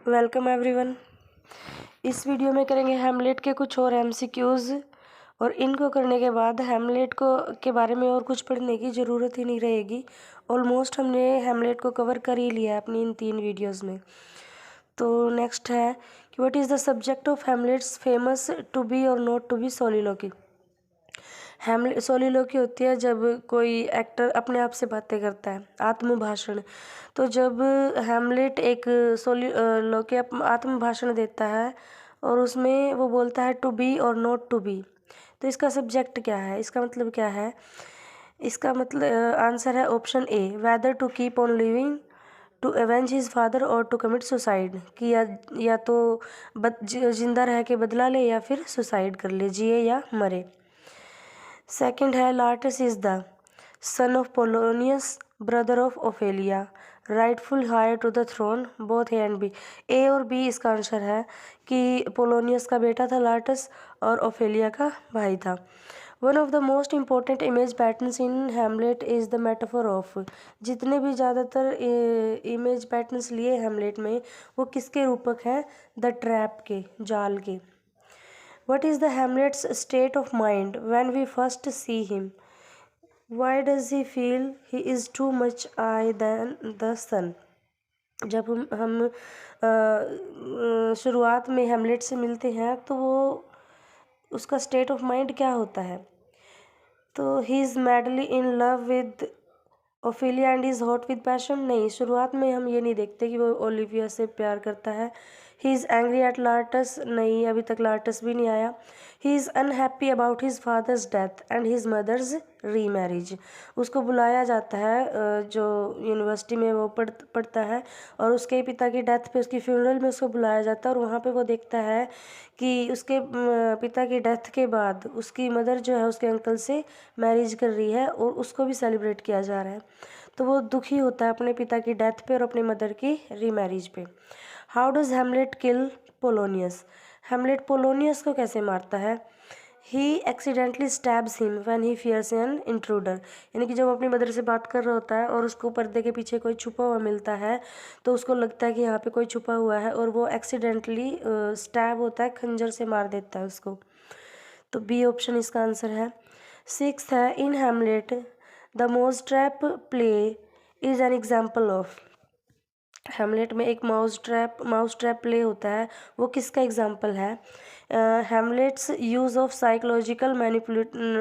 Welcome everyone. इस video में करेंगे हैमलेट के कुछ और एमसीक्यूज़ और इनको करने के बाद हैमलेट को के बारे में और कुछ पढ़ने की ज़रूरत ही नहीं रहेगी। ऑलमोस्ट हमने हैमलेट को कवर कर ही लिया है अपनी इन 3 वीडियोस में। तो नेक्स्ट है कि what is the subject of Hamlet's famous to be और not to be soliloquy. Hamlet soliloquy होती है जब कोई एक्टर अपने आप से बातें करता है, आत्मभाषण। तो जब हैमलेट एक सोलिलोकी आत्मभाषण देता है और उसमें वो बोलता है टू बी और नॉट टू बी, तो इसका सब्जेक्ट क्या है, इसका मतलब क्या है? इसका मतलब आंसर है option A, whether to keep on living, to avenge his father और टू कमिट सुसाइड। कि या तो जिंदा रह के बदला ले या फिर सुसाइड कर ले, जिए या मरे। सेकंड है Laertes is the son of Polonius, brother of Ophelia, rightful heir to the throne, both A and B. A और बी इसका आंसर है कि पोलोनियस का बेटा था लार्टस और ओफेलिया का भाई था। One of the most important image patterns in Hamlet is the metaphor of. जितने भी ज़्यादातर इमेज पैटर्न्स लिए हैमलेट में वो किसके रूपक हैं? द ट्रैप के, जाल के। What is the Hamlet's state of mind when we first see him? Why does he feel he is too much I than the sun? जब हम शुरुआत में हैमलेट से मिलते हैं तो वो उसका स्टेट ऑफ माइंड क्या होता है? तो he is madly in love with Ophelia and is hot with passion. नहीं, शुरुआत में हम ये नहीं देखते कि वो ओलिविया से प्यार करता है। He is angry at Laertes. नहीं, अभी तक लार्टस भी नहीं आया। He is unhappy about his father's death and his mother's remarriage. उसको बुलाया जाता है जो यूनिवर्सिटी में वो पढ़ता है और उसके पिता की डेथ पे, उसकी फ्यूनरल में उसको बुलाया जाता है और वहाँ पे वो देखता है कि उसके पिता की डेथ के बाद उसकी मदर जो है उसके अंकल से मैरिज कर रही है और उसको भी सेलिब्रेट किया जा रहा है। तो वो दुखी होता है अपने पिता की डेथ पे और अपने मदर की रीमैरिज पे। How does Hamlet kill Polonius? Hamlet Polonius को कैसे मारता है? He accidentally stabs him when he fears an intruder. यानी कि जब अपनी मदर से बात कर रहा होता है और उसको पर्दे के पीछे कोई छुपा हुआ मिलता है तो उसको लगता है कि यहाँ पे कोई छुपा हुआ है और वो एक्सीडेंटली स्टैब होता है, खंजर से मार देता है उसको। तो बी ऑप्शन इसका आंसर है। 6th है in Hamlet the mousetrap play is an example of. Hamlet में एक माउस ट्रैप प्ले होता है, वो किसका एग्जाम्पल है? Hamlet's use of psychological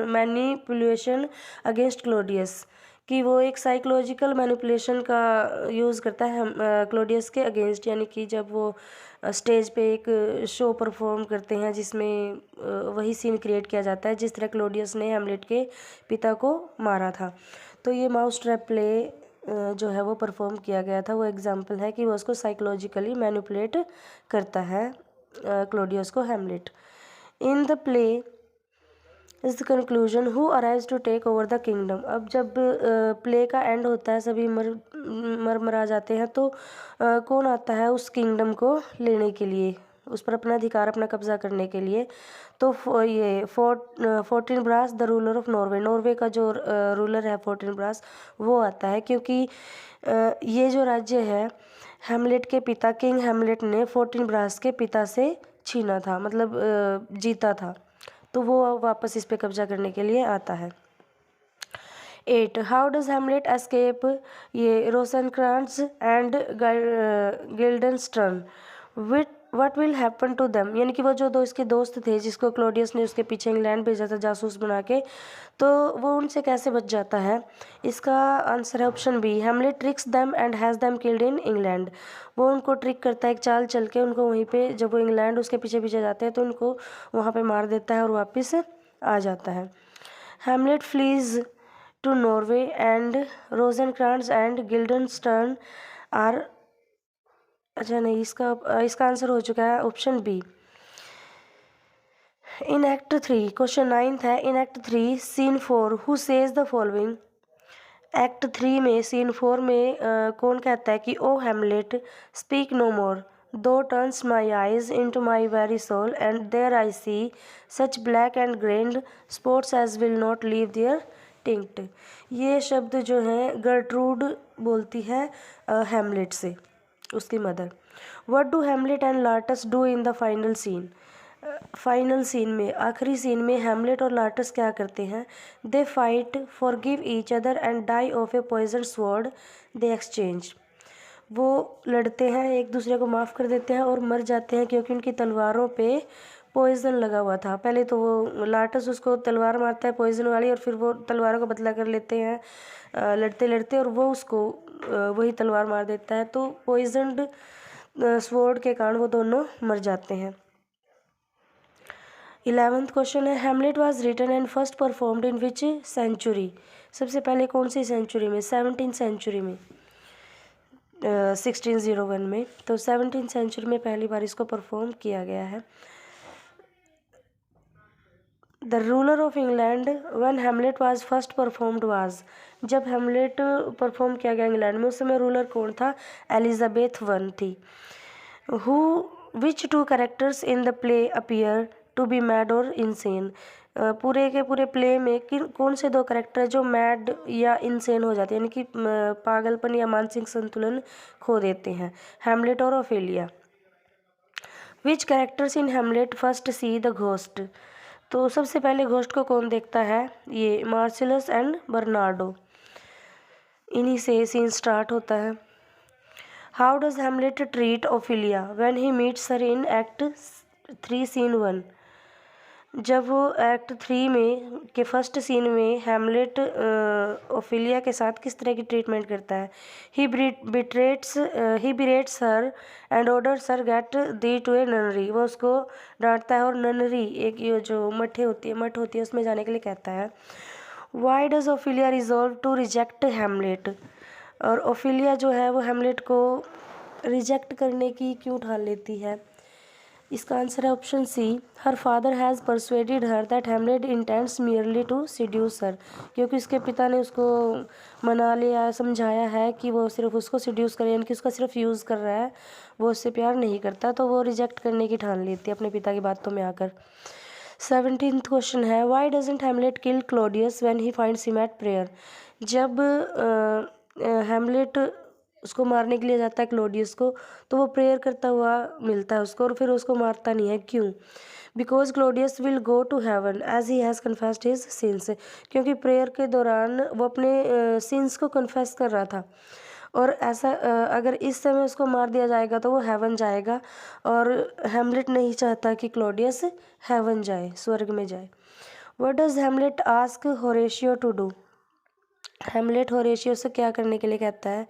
manipulation against Claudius. कि वो एक साइकोलॉजिकल मैनिपुलेशन का यूज़ करता है क्लोडियस के अगेंस्ट। यानी कि जब वो स्टेज पे एक शो परफॉर्म करते हैं जिसमें वही सीन क्रिएट किया जाता है जिस तरह क्लोडियस ने हैमलेट के पिता को मारा था। तो ये माउस ट्रैप प्ले जो है वो परफॉर्म किया गया था, वो एग्जाम्पल है कि वो उसको साइकोलॉजिकली मैनिपुलेट करता है क्लोडियस को, Hamlet. In the play is the conclusion who arrives to take over the kingdom. अब जब प्ले का एंड होता है, सभी मरा जाते हैं, तो कौन आता है उस किंगडम को लेने के लिए, उस पर अपना अधिकार, अपना कब्जा करने के लिए? तो ये Fortinbras the ruler of Norway, Norway का जो रूलर है फोर्टिन ब्रास, वो आता है। क्योंकि ये जो राज्य है हैमलेट के पिता किंग हैमलेट ने फोर्टिन ब्रास के पिता से छीना था, मतलब जीता था, तो वो वापस इस पे कब्जा करने के लिए आता है। 8 हाउ डज हैमलेट एस्केप ये Rosencrantz and Guildenstern with what will happen to them. यानी कि वो जो इसके दोस्त थे जिसको क्लोडियस ने उसके पीछे इंग्लैंड भेजा था जासूस बना के, तो वो उनसे कैसे बच जाता है? इसका आंसर है option B, Hamlet tricks them and has them killed in England. वो उनको ट्रिक करता है, एक चाल चल के उनको वहीं पे, जब वो इंग्लैंड उसके पीछे पीछे जाते हैं तो उनको वहाँ पे मार देता है और वापस आ जाता है। Hamlet flees to Norway and Rosencrantz and Guildenstern are, अच्छा नहीं, इसका आंसर हो चुका है option B. In act 3 question 9th है, in act 3 scene 4 who says the following. Act 3 में सीन 4 में कौन कहता है कि O Hamlet speak no more, thou turns my eyes into my very soul and there I see such black and grained spots as will not leave their tinct. ये शब्द जो है गर्ट्रूड बोलती है हैमलेट से, उसकी mother. What do Hamlet and Laertes do in the final scene? Final scene में, आखिरी सीन में हेमलेट और लार्टस क्या करते हैं? They fight, forgive each other and die of a poison sword they exchange. वो लड़ते हैं, एक दूसरे को माफ़ कर देते हैं और मर जाते हैं क्योंकि उनकी तलवारों पे पॉइजन लगा हुआ था। पहले तो वो लार्टस उसको तलवार मारता है पॉइजन वाली, और फिर वो तलवारों का बदला कर लेते हैं लड़ते लड़ते, और वो उसको वही तलवार मार देता है। तो पॉइजनड स्वॉर्ड के कारण वो दोनों मर जाते हैं। 11th क्वेश्चन है, Hamlet was written and first performed in which century? सबसे पहले कौन सी सेंचुरी में? 17th सेंचुरी में, 1601 में। तो 17th सेंचुरी में पहली बार इसको परफॉर्म किया गया है। The ruler of England when Hamlet was first performed was? जब हेमलेट परफॉर्म किया गया इंग्लैंड में, उस समय रूलर कौन था? एलिजाबेथ वन थी। Who which two characters in the play appear to be mad और इंसेन? पूरे के पूरे प्ले में कौन से दो कैरेक्टर है जो मैड या इंसेन हो जाते हैं, यानी कि पागलपन या मानसिक संतुलन खो देते हैं? हेमलेट और Ophelia. Which characters in Hamlet first see the ghost? तो सबसे पहले घोस्ट को कौन देखता है? ये मार्सिलस एंड बर्नार्डो, इन्हीं से सीन स्टार्ट होता है। How does Hamlet treat Ophelia when he meets her in act 3 scene 1? जब वो एक्ट 3 में के फर्स्ट सीन में हेमलेट ओफिलिया के साथ किस तरह की ट्रीटमेंट करता है? He berates her and orders her get thee to a nunnery. वो उसको डांटता है और ननरी, एक ये जो मठ होती है उसमें जाने के लिए कहता है। Why does Ophelia resolve to reject Hamlet? और ओफिलिया जो है वो हेमलेट को रिजेक्ट करने की क्यों ठान लेती है? इसका आंसर है option C, her father has persuaded her that Hamlet intends merely to seduce her. क्योंकि उसके पिता ने उसको मना लिया, समझाया है कि वो सिर्फ उसको सीड्यूस करे, यानी कि उसका सिर्फ यूज़ कर रहा है, वो उससे प्यार नहीं करता। तो वो रिजेक्ट करने की ठान लेती है अपने पिता की बातों में आकर। 17th क्वेश्चन है, why doesn't Hamlet kill Claudius when he finds him at prayer? जब हेमलेट उसको मारने के लिए जाता है क्लोडियस को, तो वो प्रेयर करता हुआ मिलता है उसको और फिर उसको मारता नहीं है। क्यों? Because Claudius will go to heaven as he has confessed his sins. क्योंकि प्रेयर के दौरान वो अपने सिंस को कन्फेस कर रहा था, और ऐसा अगर इस समय उसको मार दिया जाएगा तो वो हेवन जाएगा, और हेमलेट नहीं चाहता कि क्लोडियस हेवन जाए, स्वर्ग में जाए। What does Hamlet ask Horatio to do? Hamlet Horatio से क्या करने के लिए कहता है?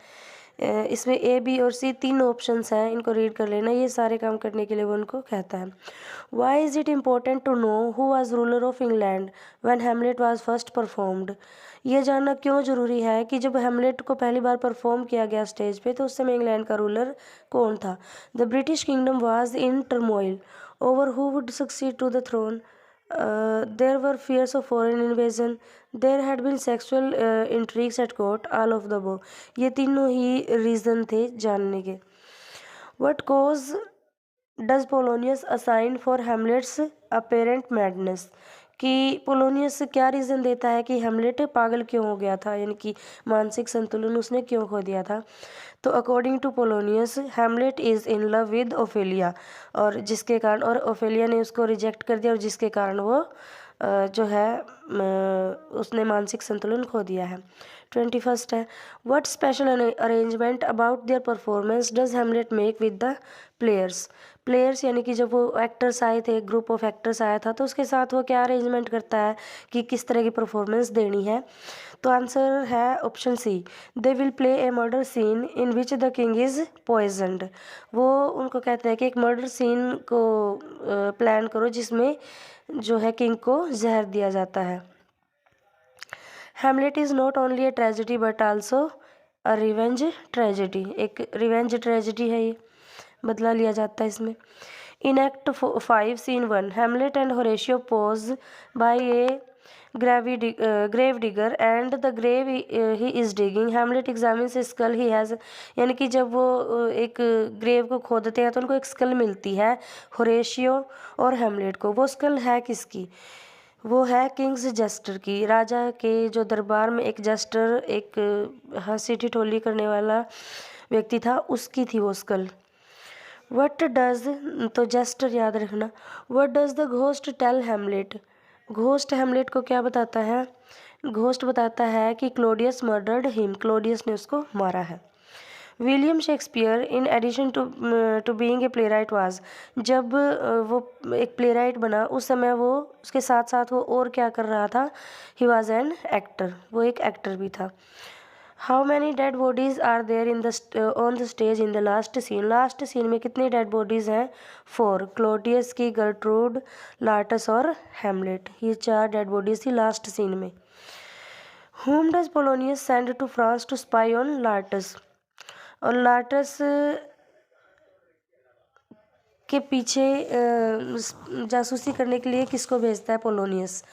इसमें ए, बी और सी तीन ऑप्शंस हैं, इनको रीड कर लेना। ये सारे काम करने के लिए वो उनको कहता है। Why is it important to know who was ruler of England when Hamlet was first performed? ये जानना क्यों ज़रूरी है कि जब हेमलेट को पहली बार परफॉर्म किया गया स्टेज पे, तो उस समय इंग्लैंड का रूलर कौन था? The British kingdom was in turmoil over who would succeed to the throne. There were fears of foreign invasion, there had been sexual intrigues at court, all of the above। ये तीनों ही reason थे जानने के। What cause does Polonius assign for Hamlet's apparent madness? कि Polonius क्या reason देता है कि हेमलेट पागल क्यों हो गया था, यानी कि मानसिक संतुलन उसने क्यों खो दिया था? तो according to Polonius, Hamlet is in love with Ophelia, और जिसके कारण, और ओफेलिया ने उसको रिजेक्ट कर दिया, और जिसके कारण वो जो है उसने मानसिक संतुलन खो दिया है। 21st है, what special arrangement about their performance does Hamlet make with the players? यानी कि जब वो एक्टर्स आए थे, ग्रुप ऑफ एक्टर्स आया था, तो उसके साथ वो क्या अरेंजमेंट करता है कि किस तरह की परफॉर्मेंस देनी है? तो आंसर है option C, they will play a murder scene in which the king is poisoned. वो उनको कहते हैं कि एक मर्डर सीन को प्लान करो जिसमें जो है किंग को जहर दिया जाता है। Hamlet is not only a tragedy but also a revenge tragedy. एक रिवेंज ट्रेजिडी है, ये बदला लिया जाता है इसमें। In act 5 scene 1, Hamlet and Horatio pause by a grave digger and the grave he is digging, Hamlet examines skull he has. यानी कि जब वो एक ग्रेव को खोदते हैं तो उनको एक स्कल मिलती है, होरेशियो और हेमलेट को। वो स्कल है किसकी? वो है किंग्स जेस्टर की। राजा के जो दरबार में एक जेस्टर, एक हंसी ठिठोली करने वाला व्यक्ति था, उसकी थी वो स्कल। वट डज, तो जेस्टर याद रखना। What does the ghost tell Hamlet, ghost Hamlet को क्या बताता है? घोस्ट बताता है कि क्लोडियस मर्डर्ड हिम, क्लोडियस ने उसको मारा है। William Shakespeare in addition to being a playwright was, जब वो एक प्ले राइट बना उस समय वो उसके साथ साथ वो और क्या कर रहा था? ही वॉज एन एक्टर, वो एक एक्टर भी था। How many dead bodies are there in the on the stage in the last scene, last scene में कितनी डेड बॉडीज हैं? 4, क्लोडियस की, गर्ट्रूड, लार्टस और हेमलेट, ये 4 डेड बॉडीज थी लास्ट सीन में। Whom does Polonius send to France to spy on Lartus, और लार्टस के पीछे जासूसी करने के लिए किसको भेजता है पोलोनियस?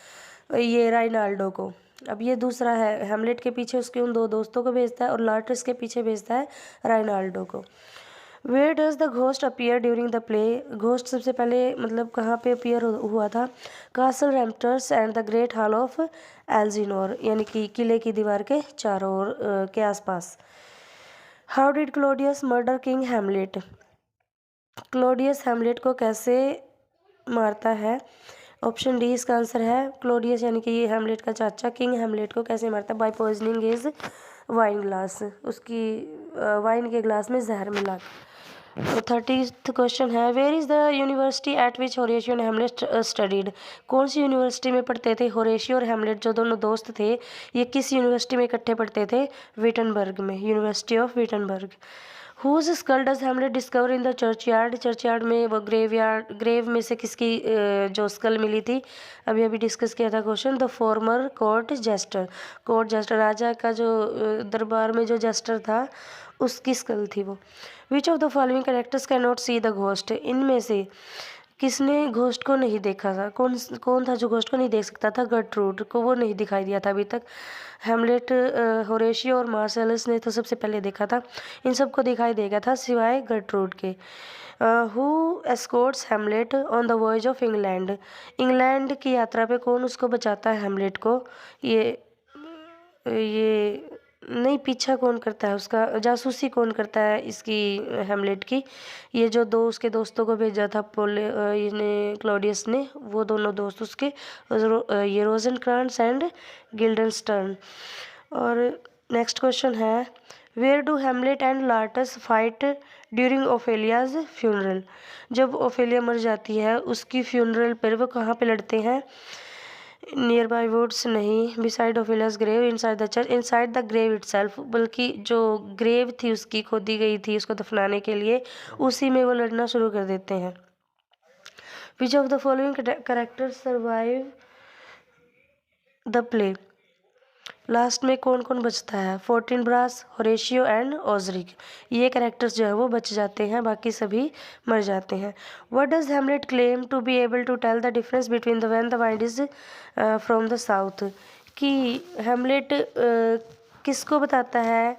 ये राइनाल्डो को। अब ये दूसरा है, हेमलेट के पीछे उसके उन 2 दोस्तों को भेजता है और लार्टस के पीछे भेजता है राइनाल्डो को। Where does the ghost appear during the play, ghost सबसे पहले मतलब कहाँ पे अपीयर हुआ था? Castle ramparts and the great hall of Elsinore, यानी कि किले की दीवार के चारों ओर के आसपास। How did Claudius murder king Hamlet, Claudius Hamlet को कैसे मारता है? ऑप्शन डी इसका आंसर है। क्लोडियस यानी कि ये हेमलेट का चाचा किंग हेमलेट को कैसे मारता है? By poisoning his wine glass, उसकी वाइन के ग्लास में जहर मिला। तो 30th क्वेश्चन है, where is the university at which Horatio and Hamlet studied, कौन सी यूनिवर्सिटी में पढ़ते थे होरेशियो और हेमलेट जो दोनों दोस्त थे? ये किस यूनिवर्सिटी में इकट्ठे पढ़ते थे? विटनबर्ग में, university of Wittenberg. Whose skull does Hamlet discover in the churchyard, churchyard में वो ग्रेव में से किसकी जो स्कल मिली थी? अभी अभी डिस्कस किया था question. The former court jester, court jester राजा का जो दरबार में जो जेस्टर था उसकी स्कल थी वो। विच of the following characters can not see the ghost, इनमें से किसने घोस्ट को नहीं देखा था? कौन था जो घोस्ट को नहीं देख सकता था? गर्ट्रूड को, वो नहीं दिखाई दिया था अभी तक। हेमलेट, होरेशियो और मार्सेलस ने तो सबसे पहले देखा था, इन सबको दिखाई देगा था सिवाय गर्ट्रूड के। Who Escorts Hamlet on the voyage of England, England की यात्रा पे कौन उसको बचाता है हेमलेट को? ये नहीं, पीछा कौन करता है उसका? जासूसी कौन करता है इसकी, हेमलेट की? ये जो 2 उसके दोस्तों को भेजा था इसने, क्लोडियस ने, वो दोनों दोस्त उसके, ये रोजेनक्रांट्स एंड गिल्डनस्टर्न। और नेक्स्ट क्वेश्चन है, where do Hamlet and Laertes fight during Ophelia's funeral, जब ओफेलिया मर जाती है उसकी फ्यूनरल पर वो कहाँ पे लड़ते हैं? नियर बाई वुड्स नहीं, beside Ophelia's grave, inside the church, inside the grave itself, बल्कि जो ग्रेव थी उसकी खोदी गई थी उसको दफनाने के लिए, उसी में वो लड़ना शुरू कर देते हैं। विच of the following characters survive the play, last में कौन कौन बचता है? फोर्टिनब्रास, होरेशियो एंड ओजरिक, ये कैरेक्टर्स जो है वो बच जाते हैं, बाकी सभी मर जाते हैं। What does Hamlet claim to be able to tell the difference between the when the wind is from the south, कि हेमलेट किसको बताता है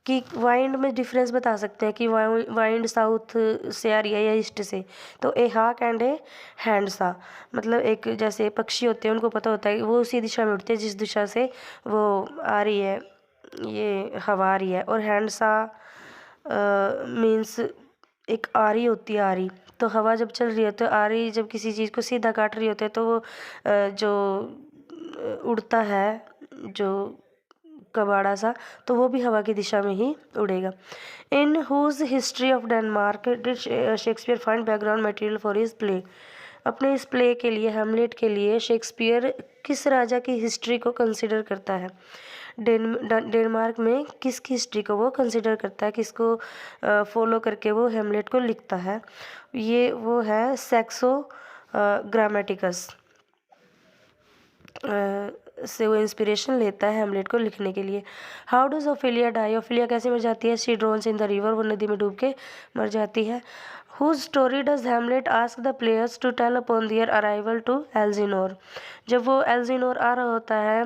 कि वाइंड में डिफरेंस बता सकते हैं कि वाइंड साउथ से आ रही है या ईस्ट से? तो ए हाक एंड ए हैंडसा, मतलब एक जैसे पक्षी होते हैं उनको पता होता है कि वो उसी दिशा में उड़ते हैं जिस दिशा से वो आ रही है, ये हवा आ रही है। और हैंडसा मीन्स एक आरी होती है, आरी, तो हवा जब चल रही है तो आरी जब किसी चीज़ को सीधा काट रही होती है तो वो जो उड़ता है, जो कबाड़ा सा, तो वो भी हवा की दिशा में ही उड़ेगा। In whose history of Denmark did Shakespeare find background material for his play, अपने इस प्ले के लिए, हेमलेट के लिए, शेक्सपियर किस राजा की हिस्ट्री को कंसिडर करता है? डेनमार्क में किसकी हिस्ट्री को वो कंसिडर करता है, किसको फॉलो करके वो हेमलेट को लिखता है? ये वो है सैक्सो ग्रामेटिकस से वो इंस्पिरेशन लेता है हेमलेट को लिखने के लिए। How does Ophelia die, Ophelia कैसे मर जाती है? She drowns in the river, वो नदी में डूब के मर जाती है। Whose story does Hamlet ask the players to tell upon their arrival to Elsinore, जब वो एल्जिनोर आ रहा होता है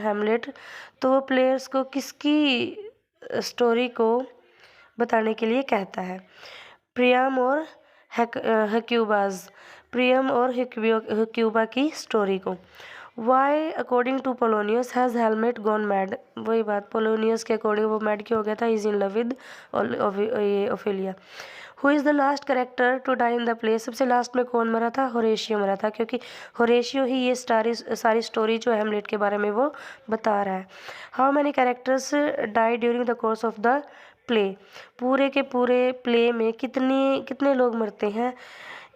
हेमलेट, तो वो प्लेयर्स को किसकी स्टोरी को बताने के लिए कहता है? प्रियम और हक्यूबाज, प्रियम और हक्यूबा की स्टोरी को। Why according to Polonius has हेलमेट गॉन मैड, वही बात, पोलोनियस के अकॉर्डिंग वो मैड क्यों हो गया था? Is in love with Ophelia. Who is the last character to die in the play, सबसे लास्ट में कौन मरा था? होरेशियो मरा था, क्योंकि होरेशियो ही ये सारी स्टोरी जो हेमलेट के बारे में वो बता रहा है। How many characters die during the course of the play, पूरे के पूरे प्ले में कितने लोग मरते हैं?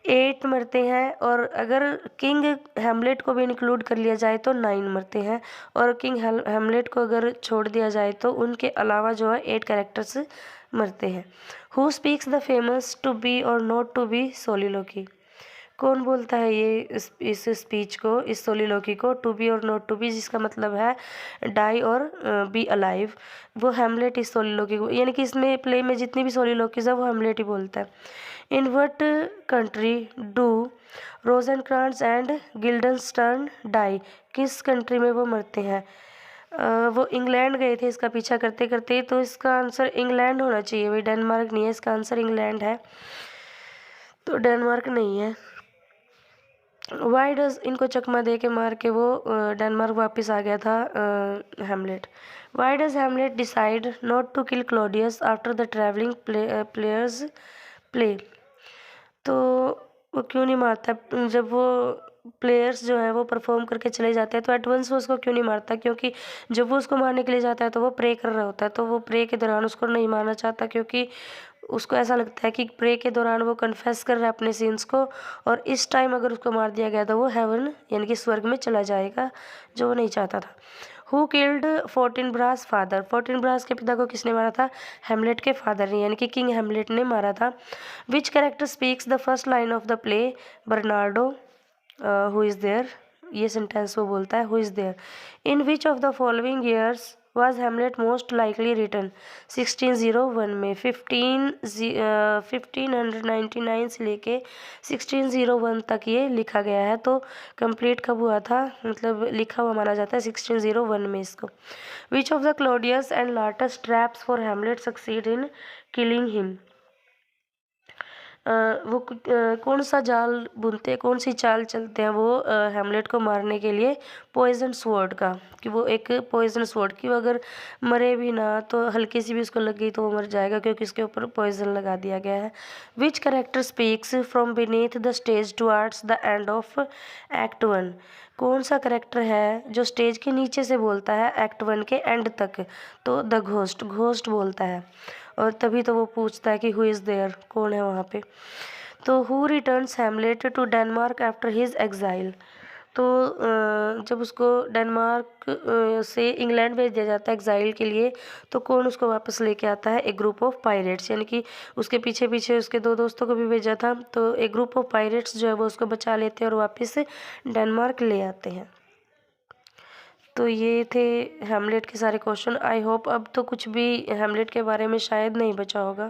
8 मरते हैं, और अगर किंग हेमलेट को भी इंक्लूड कर लिया जाए तो 9 मरते हैं, और किंग हेमलेट को अगर छोड़ दिया जाए तो उनके अलावा जो है 8 कैरेक्टर्स मरते हैं। Who speaks the famous to be और नॉट टू बी सोलिलोकी, कौन बोलता है ये इस स्पीच को, इस सोलिलोकी को, टू बी और नॉट टू बी, जिसका मतलब है डाई और बी अलाइव, वो हेमलेट इस सोलिलोकी को, यानी कि इसमें प्ले में जितनी भी सोलिलोकीज है वो हेमलेट ही बोलता है। In what country do Rosencrantz and Guildenstern die, किस कंट्री में वो मरते हैं? वो इंग्लैंड गए थे इसका पीछा करते करते, तो इसका आंसर इंग्लैंड होना चाहिए भाई, डेनमार्क नहीं है, इसका आंसर इंग्लैंड है, तो डेनमार्क नहीं है। वाई डज, इनको चकमा दे के मार के वो डेनमार्क वापस आ गया था Hamlet. Why does Hamlet decide not to kill Claudius after the travelling players play, तो वो क्यों नहीं मारता? जब वो प्लेयर्स जो है वो परफॉर्म करके चले जाते हैं तो एडवांस वो उसको क्यों नहीं मारता? क्योंकि जब वो उसको मारने के लिए जाता है तो वो प्रे कर रहा होता है, तो वो प्रे के दौरान उसको नहीं मारना चाहता, क्योंकि उसको ऐसा लगता है कि प्रे के दौरान वो कन्फेस कर रहा है अपने सीन्स को, और इस टाइम अगर उसको मार दिया गया तो वो हेवन यानी कि स्वर्ग में चला जाएगा, जो वो नहीं चाहता था। हु किल्ड फोर्टिनब्रास फादर, फोर्टिनब्रास के पिता को किसने मारा था? हेमलेट के फादर ने, यानी कि किंग हेमलेट ने मारा था। Which character speaks the first line of the play? Bernardo, who is there, ये सेंटेंस वो बोलता है, who is there. In which of the following years was Hamlet most likely written? 1601 में, 1599 से लेके 1601 तक ये लिखा गया है, तो कंप्लीट कब हुआ था, मतलब लिखा हुआ माना जाता है 1601 में इसको। Which of the Claudius and Laertes traps for Hamlet succeed in killing him, वो कौन सा जाल बुनते हैं, कौन सी चाल चलते हैं वो हेमलेट को मारने के लिए? पॉइजन स्वॉर्ड का, कि वो एक पॉइजन स्वॉर्ड की, वो अगर मरे भी ना तो हल्की सी भी उसको लग गई तो वो मर जाएगा, क्योंकि उसके ऊपर पॉइजन लगा दिया गया है। विच character speaks from beneath the stage towards the end of act 1, कौन सा करेक्टर है जो स्टेज के नीचे से बोलता है एक्ट 1 के एंड तक? तो द घोस्ट, घोस्ट बोलता है, और तभी तो वो पूछता है कि हु इज़ देयर, कौन है वहाँ पे। तो who returns Hamlet to Denmark after his exile, तो जब उसको डेनमार्क से इंग्लैंड भेज दिया जाता है एग्जाइल के लिए, तो कौन उसको वापस लेके आता है? एक ग्रुप ऑफ पायरेट्स, यानी कि उसके पीछे पीछे उसके 2 दोस्तों को भी भेजा था, तो एक ग्रुप ऑफ पायरेट्स जो है वो उसको बचा लेते हैं और वापस डेनमार्क ले आते हैं। तो ये थे हेमलेट के सारे क्वेश्चन। आई होप अब तो कुछ भी हेमलेट के बारे में शायद नहीं बचा होगा।